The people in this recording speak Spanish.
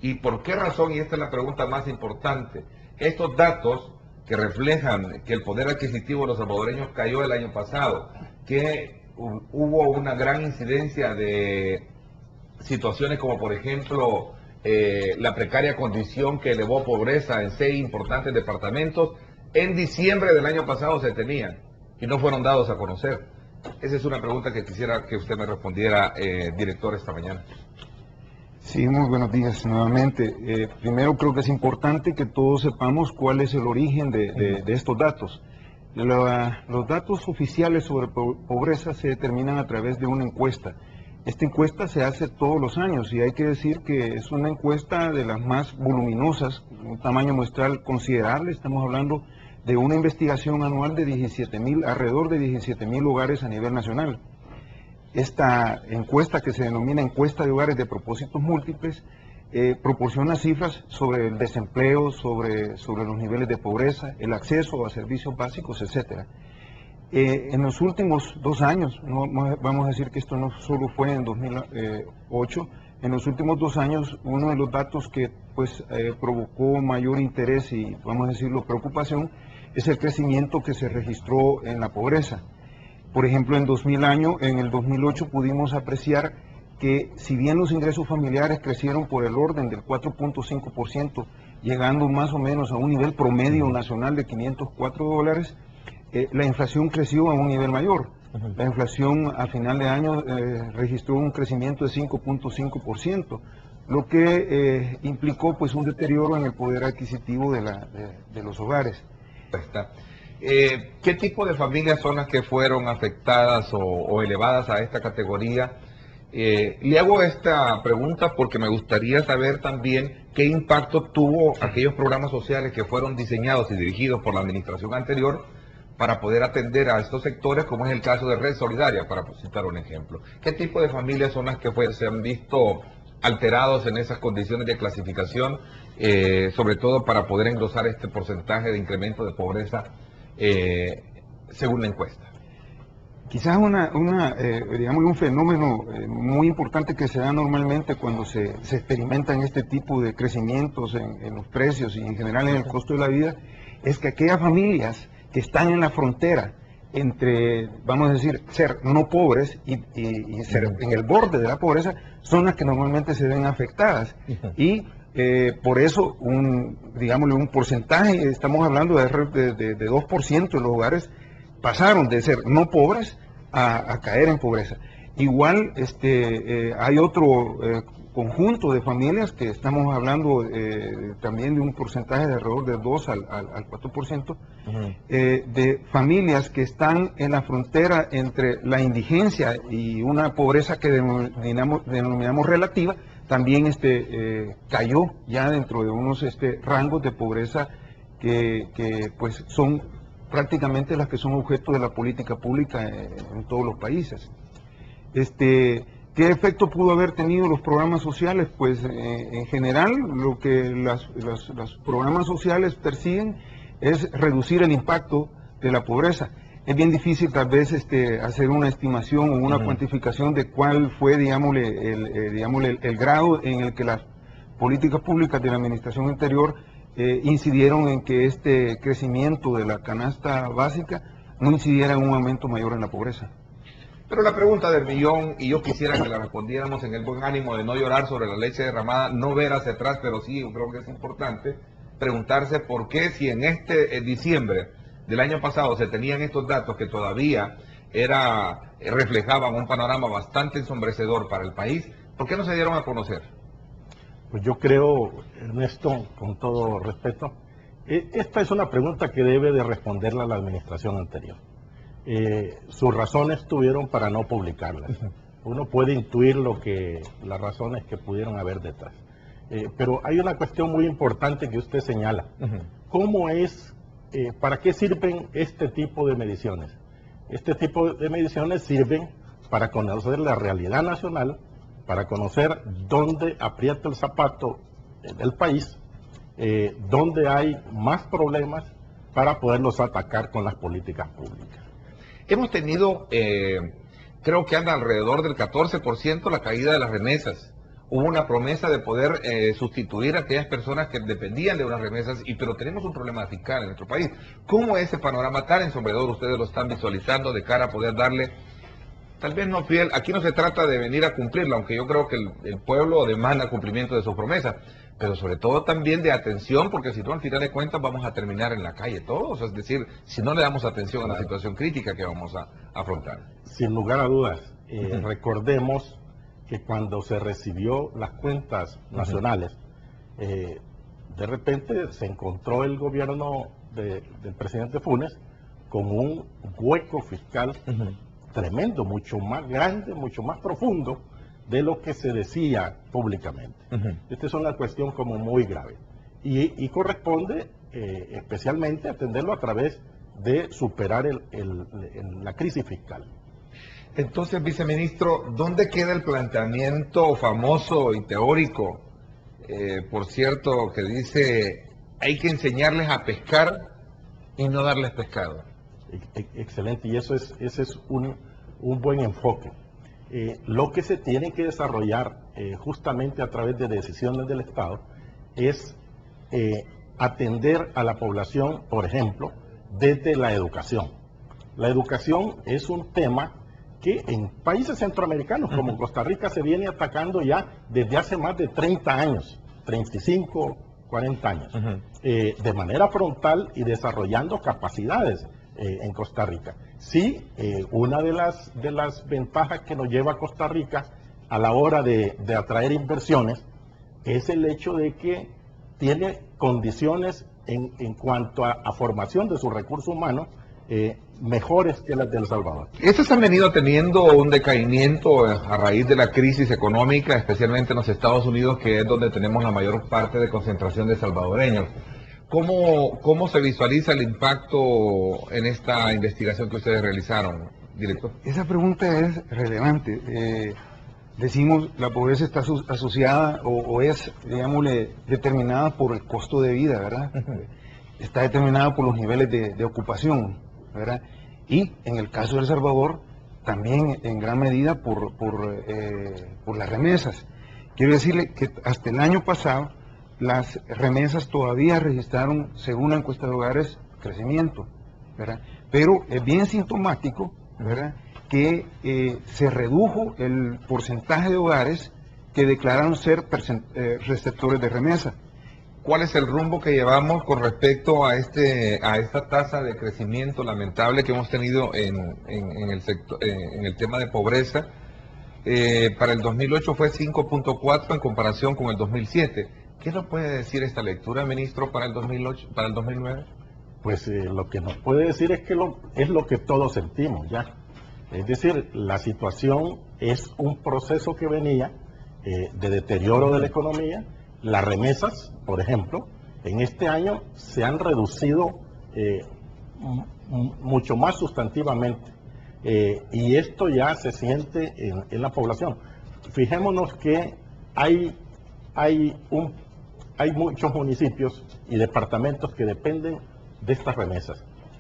¿Y por qué razón? Y esta es la pregunta más importante. Estos datos que reflejan que el poder adquisitivo de los salvadoreños cayó el año pasado, que hubo una gran incidencia de situaciones como por ejemplo la precaria condición que elevó pobreza en 6 importantes departamentos, en diciembre del año pasado se tenían y no fueron dados a conocer. Esa es una pregunta que quisiera que usted me respondiera, director, esta mañana. Sí, muy buenos días nuevamente. Primero creo que es importante que todos sepamos cuál es el origen de estos datos. Los datos oficiales sobre pobreza se determinan a través de una encuesta. Esta encuesta se hace todos los años y hay que decir que es una encuesta de las más voluminosas, un tamaño muestral considerable. Estamos hablando de una investigación anual de alrededor de 17,000 hogares a nivel nacional. Esta encuesta, que se denomina encuesta de hogares de propósitos múltiples, proporciona cifras sobre el desempleo, sobre los niveles de pobreza, el acceso a servicios básicos, etcétera. En los últimos 2 años, no vamos a decir que esto no solo fue en 2008, en los últimos 2 años uno de los datos que pues provocó mayor interés y vamos a decirlo preocupación es el crecimiento que se registró en la pobreza. Por ejemplo, en el 2008 pudimos apreciar que si bien los ingresos familiares crecieron por el orden del 4.5%, llegando más o menos a un nivel promedio nacional de $504, la inflación creció a un nivel mayor. La inflación a final de año registró un crecimiento de 5.5%, lo que implicó pues un deterioro en el poder adquisitivo de los hogares. ¿Qué tipo de familias son las que fueron afectadas o elevadas a esta categoría? Le hago esta pregunta porque me gustaría saber también qué impacto tuvo aquellos programas sociales que fueron diseñados y dirigidos por la administración anterior para poder atender a estos sectores, como es el caso de Red Solidaria, para citar un ejemplo. ¿Qué tipo de familias son las que se han visto alterados en esas condiciones de clasificación, sobre todo para poder engrosar este porcentaje de incremento de pobreza según la encuesta? Quizás digamos, un fenómeno muy importante que se da normalmente cuando se experimentan este tipo de crecimientos en los precios y en general en el costo de la vida, es que aquellas familias que están en la frontera entre, vamos a decir, ser no pobres y ser en el borde de la pobreza, son las que normalmente se ven afectadas. Y por eso, digámosle, un porcentaje, estamos hablando de 2% de los hogares pasaron de ser no pobres a caer en pobreza. Igual hay otro conjunto de familias que estamos hablando también de un porcentaje de alrededor del 2 al 4%, de familias que están en la frontera entre la indigencia y una pobreza que denominamos relativa. También cayó ya dentro de unos rangos de pobreza que pues son prácticamente las que son objeto de la política pública en todos los países. ¿Qué efecto pudo haber tenido los programas sociales? Pues en general lo que los programas sociales persiguen es reducir el impacto de la pobreza. Es bien difícil tal vez hacer una estimación o una cuantificación de cuál fue, digámosle, el grado en el que las políticas públicas de la administración anterior incidieron en que este crecimiento de la canasta básica no incidiera en un aumento mayor en la pobreza. Pero la pregunta del millón, y yo quisiera que la respondiéramos en el buen ánimo de no llorar sobre la leche derramada, no ver hacia atrás, pero sí, yo creo que es importante preguntarse por qué, si en diciembre del año pasado se tenían estos datos que todavía reflejaban un panorama bastante ensombrecedor para el país, ¿por qué no se dieron a conocer? Pues yo creo, Ernesto, con todo respeto, esta es una pregunta que debe de responderla la administración anterior. Sus razones tuvieron para no publicarlas. Uno puede intuir las razones que pudieron haber detrás. Pero hay una cuestión muy importante que usted señala. ¿Cómo para qué sirven este tipo de mediciones? Este tipo de mediciones sirven para conocer la realidad nacional, para conocer dónde aprieta el zapato del país, dónde hay más problemas para poderlos atacar con las políticas públicas. Hemos tenido, creo que anda alrededor del 14% la caída de las remesas, hubo una promesa de poder sustituir a aquellas personas que dependían de unas remesas, pero tenemos un problema fiscal en nuestro país. ¿Cómo ese panorama tan ensombrecedor ustedes lo están visualizando de cara a poder darle, tal vez no fiel, aquí no se trata de venir a cumplirlo, aunque yo creo que el pueblo demanda cumplimiento de sus promesas, pero sobre todo también de atención, porque si no, al final de cuentas vamos a terminar en la calle todos, es decir, si no le damos atención a la situación crítica que vamos a afrontar? Sin lugar a dudas, recordemos que cuando se recibió las cuentas nacionales, de repente se encontró el gobierno del presidente Funes con un hueco fiscal tremendo, mucho más grande, mucho más profundo de lo que se decía públicamente. Esta es una cuestión como muy grave y corresponde especialmente atenderlo a través de superar la crisis fiscal. Entonces, viceministro, ¿dónde queda el planteamiento famoso y teórico, por cierto, que dice hay que enseñarles a pescar y no darles pescado? Excelente, y ese es un buen enfoque. Lo que se tiene que desarrollar justamente a través de decisiones del Estado es atender a la población, por ejemplo, desde la educación. La educación es un tema que en países centroamericanos como Costa Rica se viene atacando ya desde hace más de 30 años, 35, 40 años, de manera frontal y desarrollando capacidades en Costa Rica. Sí, una de las ventajas que nos lleva a Costa Rica a la hora de atraer inversiones es el hecho de que tiene condiciones en cuanto a formación de sus recursos humanos mejores que las de El Salvador. Estos han venido teniendo un decaimiento a raíz de la crisis económica, especialmente en los Estados Unidos, que es donde tenemos la mayor parte de concentración de salvadoreños. ¿Cómo se visualiza el impacto en esta investigación que ustedes realizaron, director? Esa pregunta es relevante. Decimos, la pobreza está asociada o es, digámosle, determinada por el costo de vida, ¿verdad? Está determinada por los niveles de ocupación, ¿verdad? Y en el caso de El Salvador, también en gran medida por las remesas. Quiero decirle que hasta el año pasado, las remesas todavía registraron, según la encuesta de hogares, crecimiento, ¿verdad? Pero es bien sintomático, ¿verdad?, que se redujo el porcentaje de hogares que declararon ser receptores de remesa. ¿Cuál es el rumbo que llevamos con respecto a esta tasa de crecimiento lamentable que hemos tenido en el tema de pobreza? Para el 2008 fue 5.4 en comparación con el 2007. ¿Qué nos puede decir esta lectura, ministro, para el 2009? Pues lo que nos puede decir es que es lo que todos sentimos ya. Es decir, la situación es un proceso que venía de deterioro de la economía. Las remesas, por ejemplo, en este año se han reducido mucho más sustantivamente. Y esto ya se siente en la población. Fijémonos que hay muchos municipios y departamentos que dependen de estas remesas.